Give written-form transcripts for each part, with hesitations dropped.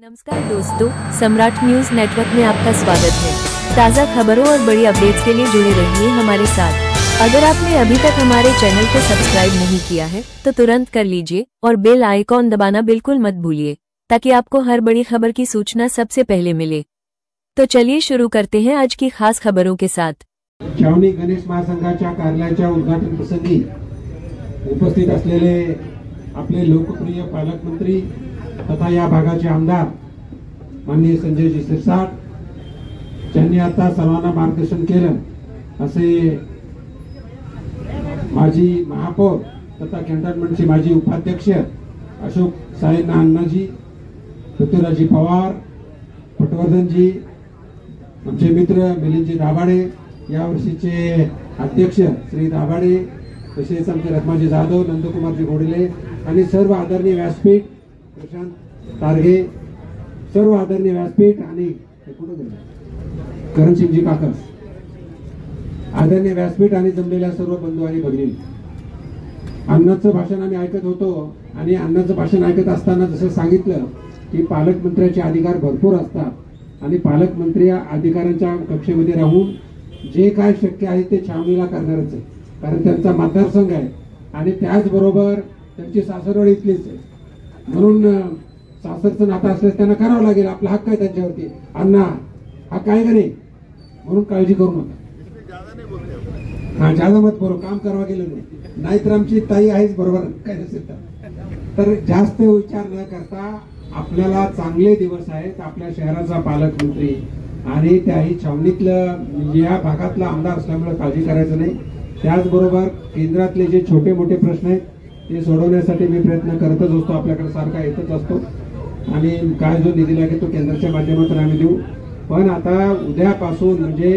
नमस्कार दोस्तों, सम्राट news network में आपका स्वागत है। ताज़ा खबरों और बड़ी अपडेट्स के लिए जुड़े रहिए हमारे साथ। अगर आपने अभी तक हमारे चैनल को सब्सक्राइब नहीं किया है तो तुरंत कर लीजिए और बेल आइकॉन दबाना बिल्कुल मत भूलिए, ताकि आपको हर बड़ी खबर की सूचना सबसे पहले मिले। तो चलिए शुरू करते हैं आज की खास खबरों के साथ। छावणी गणेश महासंघाच्या कार्यालयाच्या उद्घाटन प्रसंगी उपस्थित असलेले आपले लोकप्रिय पालकमंत्री तथा या भागाचे आमदार माननीय संजयजी शिरसाट, ज्यांनी आता सर्वांना मार्गदर्शन केलं असे माजी महापौर तथा कॅन्टोन्मेंटचे माजी उपाध्यक्ष अशोक साहेब अण्णाजी, पृथ्वीराजी पवार, पटवर्धनजी, आमचे मित्र मिलिंदजी दाभाडे, या वर्षीचे अध्यक्ष श्री दाभाडे, तसेच आमचे रत्नाजी जाधव, नंदकुमारजी घोडेले आणि सर्व आदरणीय व्यासपीठ, प्रशांत तारगे, सर्व आदरणीय व्यासपीठ आणि करणसिंगजी काकस, आदरणीय व्यासपीठ आणि जमलेल्या सर्व बंधू आणि भगिनी, अण्णांचं भाषण आम्ही ऐकत होतो आणि अण्णांचं भाषण ऐकत असताना जसं सांगितलं की पालकमंत्र्याचे अधिकार भरपूर असतात आणि पालकमंत्री अधिकाऱ्यांच्या कक्षेमध्ये राहून जे काय शक्य आहे ते छावणीला करणारच आहे, कारण त्यांचा मतदारसंघ आहे आणि त्याचबरोबर त्यांची सासरवाडी इथलीच आहे, म्हणून सासरचं नातं असल्यास त्यांना करावं लागेल, आपला हक्क आहे त्यांच्यावरती। अण्णा हा काय का नाही, म्हणून काळजी करू नका। हा जादा मत बोलो, काम करावं गेलं नाहीतर आमची ताई आहेच बरोबर, काय नसेल तर जास्त विचार न करता आपल्याला चांगले दिवस आहेत, आपल्या शहराचा पालकमंत्री आणि त्याही छावणीतलं या भागातला आमदार असल्यामुळे काळजी करायचं नाही। त्याचबरोबर केंद्रातले जे छोटे मोठे प्रश्न आहेत ते सोडवण्यासाठी मी प्रयत्न करतच असतो, आपल्याकडे सारखा येतच असतो आणि काय जो निधी लागेल तो केंद्राच्या माध्यमातून आम्ही देऊ। पण आता उद्यापासून म्हणजे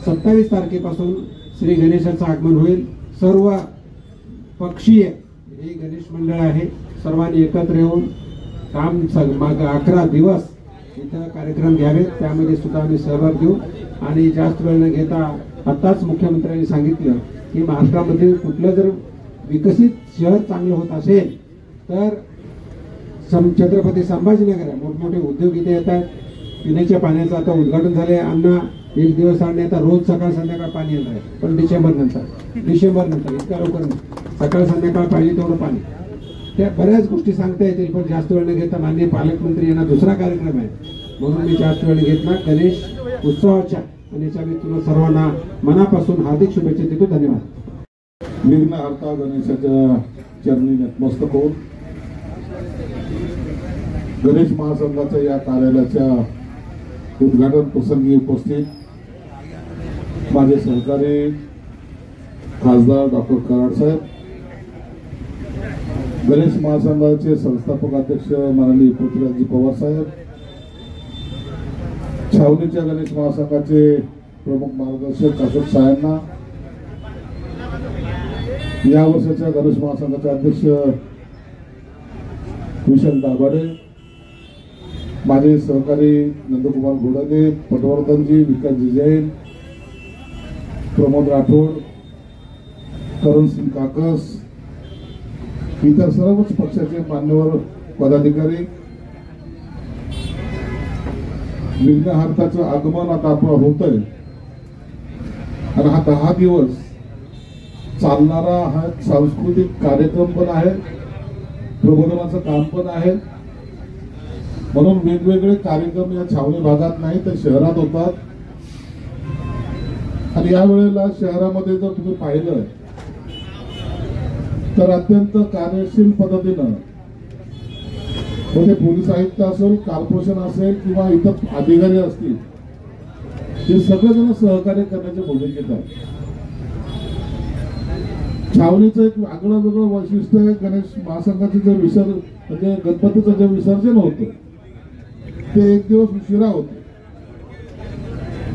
27 तारखेपासून श्री गणेशाचं आगमन होईल। सर्व पक्षीय हे गणेश मंडळ आहे, सर्वांनी एकत्र येऊन काम 11 दिवस इथं कार्यक्रम घ्यावेत, त्यामध्ये सुद्धा आम्ही सहभाग घेऊ आणि जास्त वेळ न घेता आताच मुख्यमंत्र्यांनी सांगितलं की महाराष्ट्रामध्ये कुठलं जर विकसित शहर चांगलं होत असेल तर छत्रपती संभाजीनगर आहे, मोठमोठे उद्योग इथे येत आहेत। पिण्याच्या पाण्याचं आता उद्घाटन झाले, अण्णा एक दिवस आणि आता रोज सकाळ संध्याकाळ पाणी येणार आहे, पण डिसेंबर नंतर इतका लवकर नाही, सकाळ संध्याकाळ पाहिजे तेवढं पाणी, त्या बऱ्याच गोष्टी सांगता येतील, पण जास्त वेळ न घेता माननीय पालकमंत्री यांना दुसरा कार्यक्रम आहे म्हणून मी जास्त वेळ घेत ना गणेश उत्सवाच्या आणि याच्यामध्ये तुम्हाला सर्वांना मनापासून हार्दिक शुभेच्छा देतो। धन्यवाद। विघ्नहर्ता गणेशाच्या चरणी नतमस्तक होऊन गणेश महासंघाच्या या कार्यालयाच्या उद्घाटन प्रसंगी उपस्थित माझे सहकारी खासदार डॉक्टर कराड साहेब, गणेश महासंघाचे संस्थापक अध्यक्ष माननीय पृथ्वीराजी पवार साहेब, छावणीच्या गणेश महासंघाचे प्रमुख मार्गदर्शक अशोक साहेबांना, या वर्षाच्या गणेश महासंघाचे अध्यक्ष विशाल दाभाडे, माझे सहकारी नंदकुमार घोडेले, पटवर्धनजी, विकासजी जैन, प्रमोद राठोड, करणसिंग काकस, इतर सर्वच पक्षाचे मान्यवर पदाधिकारी, विघ्नहर्ताचं आगमन आता आपलं होतंय आणि हा 10 दिवस चालणारा हा सांस्कृतिक कार्यक्रम पण आहे, प्रबोधनाचं काम पण आहे, म्हणून वेगवेगळे कार्यक्रम या छावणी भागात नाही तर शहरात होतात आणि यावेळेला शहरामध्ये जर तुम्ही पाहिलं तर अत्यंत कार्यशील पद्धतीनं म्हणजे पोलीस आयुक्त असेल, कॉर्पोरेशन असेल किंवा इतर अधिकारी असतील, हे सगळेजण सहकार्य करण्याची भूमिकेत आहेत। छावणीचं एक आगळं वेगळं वैशिष्ट्य आहे, गणेश महासंघाचे जे म्हणजे गणपतीचं जे विसर्जन होतं ते एक दिवस उशिरा होते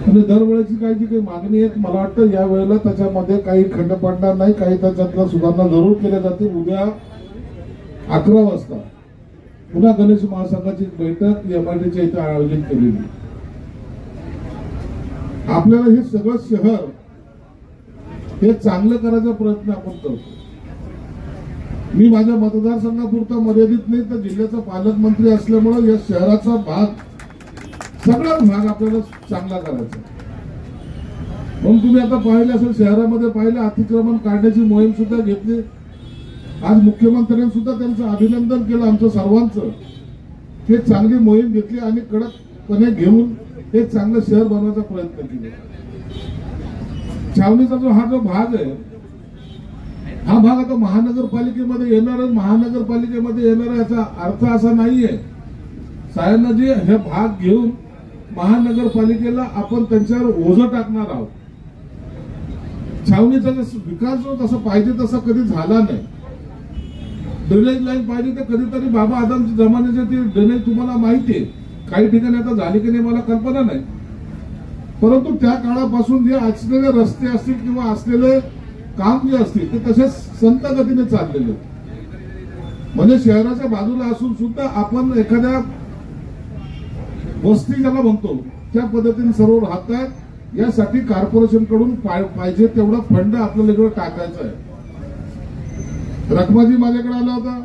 आणि दरवेळेची काही मागणी आहे, मला वाटतं या वेळेला त्याच्यामध्ये काही खंड पडणार नाही, काही त्याच्यातल्या सुधारणा जरूर केल्या जातील। उद्या 11 वाजता पुन्हा गणेश महासंघाची बैठक MIDच्या इथे आयोजित केलेली। आपल्याला हे सगळं शहर हे चांगलं करायचा प्रयत्न आपण करतो मी माझ्या मतदारसंघापुरता मर्यादित नाही तर जिल्ह्याचा पालकमंत्री असल्यामुळे या शहराचा भाग सगळाच भाग आपल्याला चांगला करायचा. म्हणून तुम्ही आता पाहिले असेल शहरामध्ये पाहिलं अतिक्रमण काढण्याची मोहीम सुद्धा घेतली. आज मुख्यमंत्र्यांनी सुद्धा त्यांचं अभिनंदन केलं आमचं सर्वांचं. हे चांगली मोहीम घेतली आणि कडकपणे घेऊन एक चांगलं शहर बनवायचा प्रयत्न केला. छावणीचा हा जो भाग आहे हा भाग आता महानगरपालिकेमध्ये येणार याचा अर्थ असा नाहीये साहेबांजी हे भाग घेऊन महानगरपालिकेला आपण त्यांच्यावर ओझं टाकणार आहोत. छावणीचा विकास जो तसा पाहिजे तसा कधी झाला नाही. ड्रेनेज लाईन पाहिजे तर कधीतरी बाबा आदमच्या जमान्याचे ती ड्रेनेज तुम्हाला माहिती आहे. काही ठिकाणी आता झाली की नाही मला कल्पना नाही, परंतु त्या काळापासून जे असलेले रस्ते असतील किंवा असलेले काम जे असतील ते तसेच संत गतीने चाललेले. म्हणजे शहराच्या बाजूला असून सुद्धा आपण एखाद्या वस्ती ज्याला म्हणतो त्या पद्धतीने सर्व राहतात. यासाठी कॉर्पोरेशन कडून पाहिजे तेवढा फंड आपल्याला इकडे टाकायचा आहे. रखमाजी माझ्याकडे आला होता,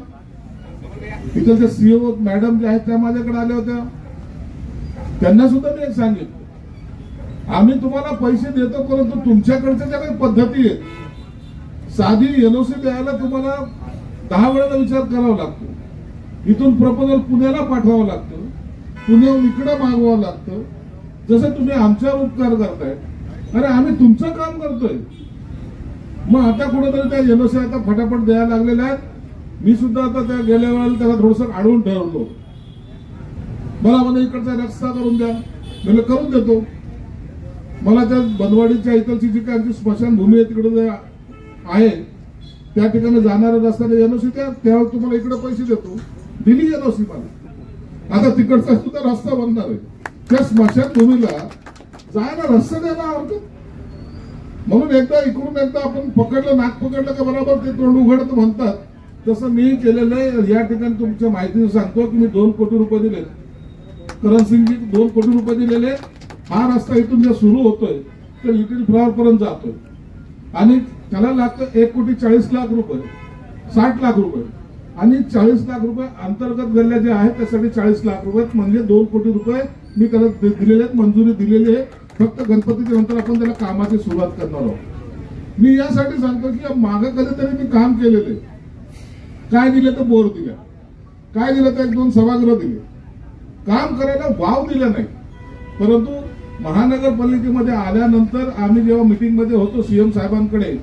इथलच्या सीईओ मॅडम ज्या आहेत त्या माझ्याकडे आल्या होत्या. त्यांना सुद्धा मी एक सांगितलं आम्ही तुम्हाला पैसे देतो परंतु तुमच्याकडच्या ज्या काही पद्धती आहेत साधी एनओसी द्यायला तुम्हाला 10 वेळेला विचार करावा लागतो. इथून प्रपोजल पुण्याला पाठवावं लागतं, पुण्याहून इकडे मागवावं लागतं. जसं तुम्ही आमच्यावर उपकार करताय अरे आम्ही तुमचं काम करतोय. मग आता कुठेतरी त्या एनओसी आता फटाफट द्यायला लागलेल्या आहेत. मी सुद्धा आता त्या गेल्या वेळेला त्याला थोडंसं अडवून ठरवलो. मला म्हणे इकडचा रस्ता करून द्या, मी करून देतो. मला त्या बनवाडीच्या इकडची जी काय आमची स्मशानभूमी आहे तिकडे आहे त्या ठिकाणी जाणाऱ्या रस्त्याला एनओसी द्या, त्यावेळेस तुम्हाला इकडे पैसे देतो. दिली एनओसी मला. आता तिकडचा सुद्धा रस्ता बनणार आहे. त्या स्मशानभूमीला जायला रस्ता द्यायला आवडतो. म्हणून एकदा इकडून एकदा आपण पकडलं नाक पकडलं का बरोबर ते तोंड उघडत म्हणतात तसं मी केलेलं आहे. या ठिकाणी तुमच्या माहितीने सांगतो की मी 2 कोटी रुपये दिले. करण सिंगजी 2 कोटी रुपये दिलेले. हा रस्ता इथून जे सुरू होतोय तर लिटिल फ्लॉवर पर्यंत जातोय आणि त्याला लागतं 1,40,00,000 रुपये, 60 लाख रुपये आणि 40 लाख रुपये अंतर्गत गल्ल्या जे आहेत त्यासाठी 40 लाख रुपये म्हणजे 2 कोटी रुपये मी त्याला दिलेले आहेत, मंजुरी दिलेली आहे. फक्त गणपतीच्या नंतर आपण त्याला कामाची सुरुवात करणार आहोत. मी यासाठी सांगतो की मागे कधीतरी मी काम केलेले. काय दिले तर बोर दिल्या, काय दिलं तर 1-2 सभागृह दिले. काम करायला वाव दिला नाही. परंतु महानगरपालिकेमध्ये आल्यानंतर आम्ही जेव्हा मीटिंग मध्ये होतो सीएम साहेबांकडे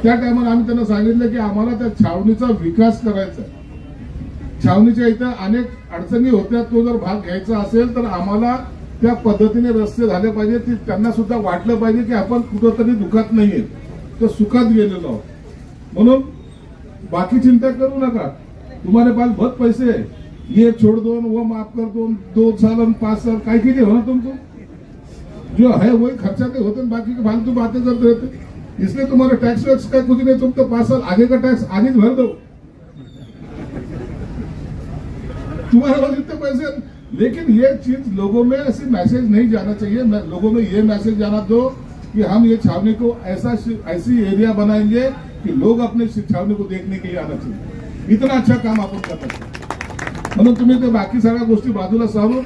त्या टायमाला आम्ही त्यांना सांगितलं की आम्हाला त्या छावणीचा विकास करायचा. छावणीच्या इथं अनेक अडचणी होत्या. तो जर भाग घ्यायचा असेल तर आम्हाला त्या पद्धतीने रस्ते झाले पाहिजे. त्यांना सुद्धा वाटलं पाहिजे की आपण कुठंतरी दुःखात नाहीये तर सुखात गेलेलो आहोत. म्हणून बाकी चिंता करू नका. तुम्हारे पास बहुत पैसे है, ये छोड़ दो वो माफ कर दो, 2 साल और 5 साल काय कीजिए हो ना तुमको जो है वही खर्चा नहीं होते, बाकी की फालतू बातें करते रहते. इसलिए तुम्हारा टैक्स वैक्स का कुछ नहीं, तुम तो 5 साल आगे का टैक्स आज ही भर दो. तुम्हारे पास इतने पैसे. लेकिन ये चीज लोगों में ऐसी मैसेज नहीं जाना चाहिए. लोगों में ये मैसेज जाना दो कि हम ये छावनी को ऐसी एरिया बनाएंगे कि लोग अपने छावनी को देखने के लिए आना चाहिए. इतना अच्छा काम आपण करता. म्हणून तुम्ही ते बाकी सगळ्या गोष्टी बाजूला सारून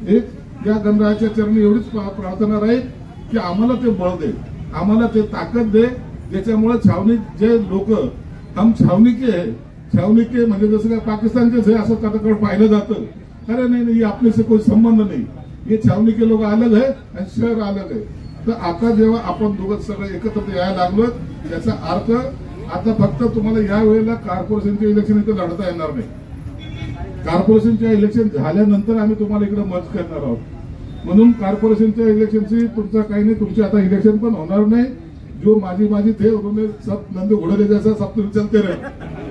एक या गणरायाच्या चरणी एवढीच प्रार्थना राहील की आम्हाला ते बळ दे, आम्हाला ते ताकद दे ज्याच्यामुळे छावणी जे लोक हम छावनी के म्हणजे जसं काय पाकिस्तानचे असं त्याच्याकडे पाहिलं जातं. अरे नहीं आपने से कोई संबंध नहीं, ये छावनी के लोग अलग है आणि शहर अलग आहे. तर आता जेव्हा आपण दोघं सगळे एकत्र यायला लागलो याचा अर्थ आता फक्त तुम्हाला या वेळेला कॉर्पोरेशनचे इलेक्शन इथे लढता येणार नाही. कॉर्पोरेशनच्या इलेक्शन झाल्यानंतर आम्ही तुम्हाला इकडे मर्ज करणार आहोत. म्हणून कॉर्पोरेशनच्या इलेक्शनची तुमचा काही नाही. तुमचे आता इलेक्शन पण होणार नाही. जो माझी थे उन्होंने सब नंदे घोड़े जैसा सब तो चलते रहे.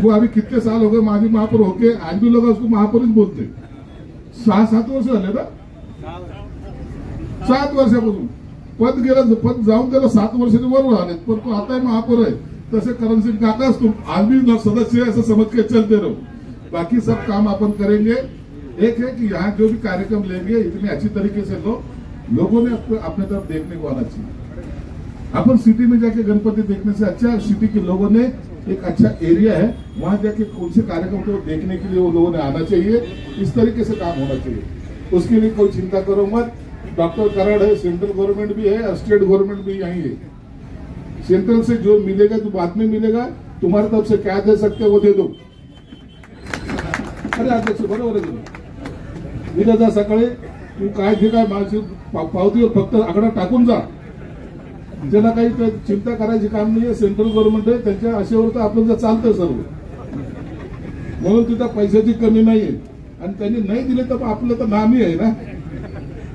वो अभी कितने साल हो गए माझी महापौर होके आज भी लोग उसको महापौर ही बोलते. 6-7 वर्ष झाले ना, 7 वर्षापासून पद गेलं. पद जाऊन त्याला 7 वर्षाचे वर आले पण तो आता महापौर आहे. तसे करण सिंह काका तुम आज भी सदस्य है ऐसा समझ के चलते रहो. बाकी सब काम अपन करेंगे. एक है कि यहाँ जो भी कार्यक्रम लेंगे इतने अच्छी तरीके से लोगों ने अपने तरफ देखने को आना चाहिए. अपन सिटी में जाके गणपति देखने से अच्छा सिटी के लोगों ने एक अच्छा एरिया है, वहां जाके कौन से कार्यक्रम को देखने के लिए वो लोगों ने आना चाहिए। इस तरीके से काम होना चाहिए, उसके लिए कोई चिंता करो मत। डॉक्टर कराड़ है, सेंट्रल गवर्नमेंट भी है और स्टेट गवर्नमेंट भी यही है। सेंट्रल से जो मिलेगा तो बाद में मिलेगा, तुम्हारी तरफ से क्या दे सकते हो वो दे दो। अरे अध्यक्ष बरोबर आहे, उद्या जा सकाळी तू काय जे काय माझी पावतीवर फक्त आकडा टाकून जा, ज्याला काही चिंता करायची काम नाहीये। सेंट्रल गव्हर्नमेंट आहे, त्यांच्या आशेवर तर आपलं चालतं सर्व, म्हणून तिथं पैशाची कमी नाहीये। आणि त्यांनी नाही दिले तर आपलं तर नामी आहे ना,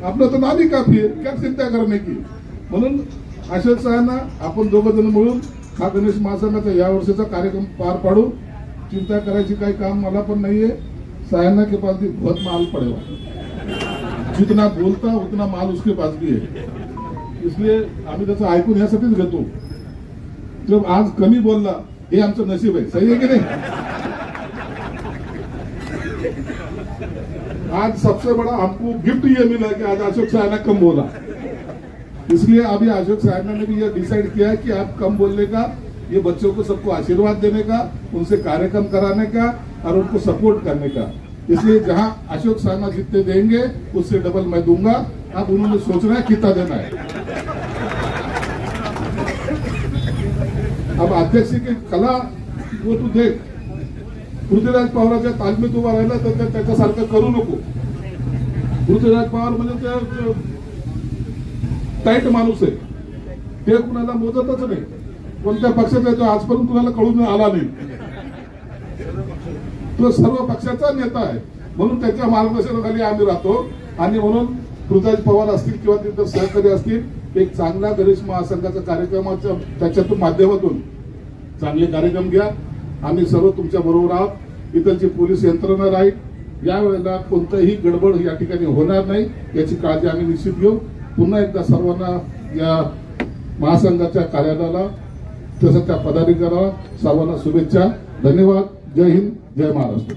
आपलं तर नामी काफी आहे, काय चिंता करण्याची। म्हणून अशोक साहेबांना आपण दोघं जण मिळून हा गणेश महासंघाचा या वर्षीचा कार्यक्रम पार पाडू। चिंता करायची काही काम मला पण नाहीये। सायना के पास भी बहुत माल पड़ेगा, जितना बोलता उतना माल उसके पास भी है, इसलिए आम्ही त्याचं ऐकून यासाठीच घेतो। जब आज कमी बोलला हे आमचं नशीब आहे, सही है कि नहीं। आज सबसे बड़ा हमको गिफ्ट ये मिला कि आज अशोक सायना कम बोला, इसलिए अभी अशोक सायना ने भी ये डिसाइड किया है कि आप कम बोलने का, ये बच्चों को सबको आशीर्वाद देने का, उनसे कार्यक्रम कराने का और उनको सपोर्ट करने का। इसलिए जहां अशोक सायना जितने देंगे उससे डबल मैं दूंगा। अब उन्होंने सोचना है कितना देना है। अब अध्यक्ष की कला वो तू देख, पृथ्वीराज पवारांच्या तालमीत उभा राहिला तर त्याच्यासारखं करू नको। पृथ्वीराज पवार म्हणजे टाईट माणूस आहे, ते कुणाला मोजतच नाही, कोणत्या पक्षाचा आहे तो आजपर्यंत कुणाला कळून आला नाही। तो सर्व पक्षाचा नेता आहे, म्हणून त्याच्या मार्गदर्शनाखाली आम्ही राहतो। आणि म्हणून पृथ्वीराज पवार असतील किंवा तिथं सहकारी असतील, एक चांगला गणेश महासंघाचा कार्यक्रमाच्या त्याच्यातून माध्यमातून चांगले कार्यक्रम घ्या। आम्ही सर्व तुमच्या बरोबर आहोत, इथलची पोलीस यंत्रणा राहील। यावेळेला कोणताही गडबड या ठिकाणी होणार नाही याची काळजी आम्ही निश्चित घेऊ। पुन्हा एकदा सर्वांना या महासंघाच्या कार्यालयाला तसंच त्या पदाधिकाऱ्याला सर्वांना शुभेच्छा। धन्यवाद। जय हिंद, जय महाराष्ट्र।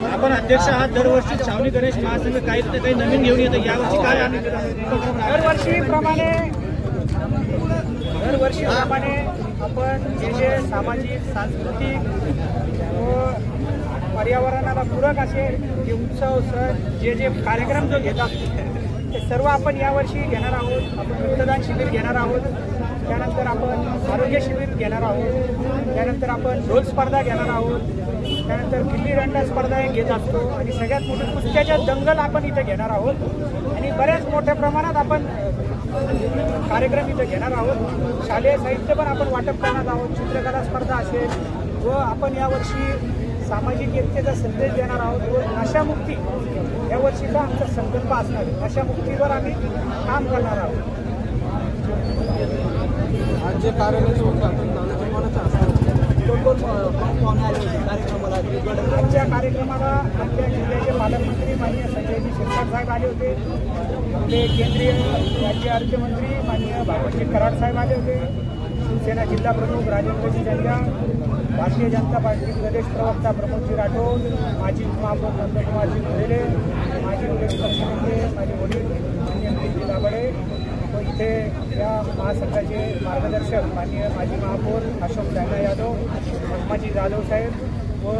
आपण अध्यक्ष आहात, दरवर्षी छावणी गणेश महासंघ काही ना काही नवीन घेऊन येतं, यावर्षी काय आम्ही दरवर्षीप्रमाणे आपण जे सामाजिक, सांस्कृतिक व पर्यावरणाला पूरक असे जे उत्सव, सण, जे कार्यक्रम जो घेत असतो ते सर्व आपण यावर्षी घेणार आहोत। आपण रक्तदान शिबिर घेणार आहोत, त्यानंतर आपण आरोग्य शिबिर घेणार आहोत, त्यानंतर आपण ढोल स्पर्धा घेणार आहोत, त्यानंतर गिल्ली दंडा स्पर्धा घेत असतो आणि सगळ्यात मोठी कुस्त्याच्या दंगल आपण इथे घेणार आहोत। आणि बऱ्याच मोठ्या प्रमाणात आपण कार्यक्रम इथे घेणार आहोत। शालेय साहित्य पण आपण वाटप करणार आहोत, चित्रकला स्पर्धा असेल व आपण यावर्षी सामाजिक एकतेचा संदेश देणार आहोत व नशामुक्ती यावर्षीचा आमचा संकल्प असणार आहे। नशामुक्तीवर आम्ही काम करणार आहोत। आज जे कार्यालयाचं उद्घाटन झालं कोणाचं असणार, आजच्या कार्यक्रमाला आमच्या जिल्ह्याचे पालकमंत्री माननीय संजयजी शिरसाट साहेब आले होते, आपले केंद्रीय राज्य अर्थमंत्री माननीय भागवतजी कराड साहेब आले होते, शिवसेना जिल्हा प्रमुख राजेंद्रजी जंजाळ, भारतीय जनता पार्टी प्रदेश प्रवक्ता प्रमोदजी राठोड, माजी महापौर नंदकुमारजी मोरेले, माजी विरोधी पक्षनेते माझे वडील माननीय नितीनजी दाभडे व इथे या महासंघाचे मार्गदर्शक माननीय माजी महापौर अशोक सायना यादव, पद्माजी जाधव साहेब व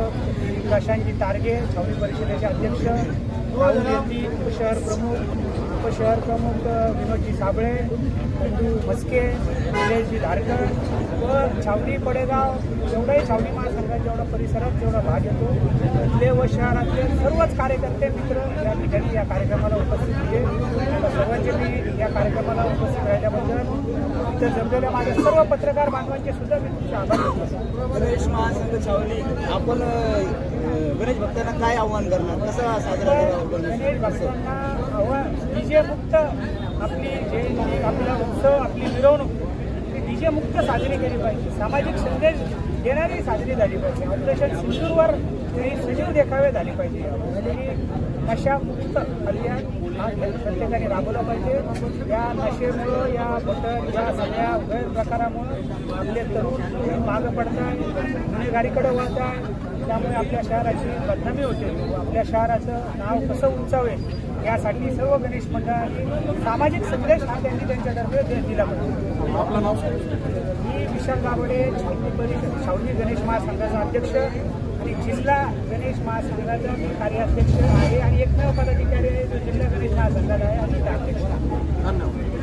प्रशांतजी तारगे, छावणी परिषदेचे अध्यक्ष, राहुल उपशहर प्रमुख विनोदजी साबळे, बंधू मस्के, निलेशजी धारकर व छावणी पडेगाव जेवढाही छावणी महासंघात जेवढा परिसरात जेवढा भाग येतो तिथले व शहरातले सर्वच कार्यकर्ते मित्र या ठिकाणी या कार्यक्रमाला उपस्थित होते। सर्वांचे मी या कार्यक्रमाला उपस्थित राहिल्याबद्दल इथं जमलेल्या माझ्या सर्व पत्रकार बांधवांचे सुद्धा मी तुमचे आभार मानतो। गणेश महासंघ छावणी आपण गणेश भक्तांना काय आव्हान करणार, कसं साजरा गणेश भक्तांना डीजे मुक्त आपली जे आपला उत्सव, आपली मिरवणूक डीजे मुक्त साजरी केली पाहिजे, सामाजिक संदेश देणारी साजरी झाली पाहिजे। ऑपरेशन सिंदूरवर सजीव देखावे झाले पाहिजे आणि नशामुक्त अभियान हा प्रत्येकाने राबवला पाहिजे। या नशेमुळं, या बटन, या सगळ्या गैरप्रकारामुळं आपले तरुण मागं पडत आहे, गुन्हेगारीकडे वळत आहे, त्यामुळे आपल्या शहराची बदनामी होते व आपल्या शहराचं नाव कसं उंचावे यासाठी सर्व गणेश मंडळांनी सामाजिक संदेश हा त्यांनी त्यांच्यातर्फे दिला पाहिजे. आपलं नाव मी विशाल गावडे, शावली गणेश महासंघाचा अध्यक्ष आणि जिल्हा गणेश महासंघाचा मी कार्याध्यक्ष आहे आणि एकमेव पदाधिकारी आहे जो जिल्हा गणेश महासंघाचा आहे आणि अध्यक्ष. धन्यवाद.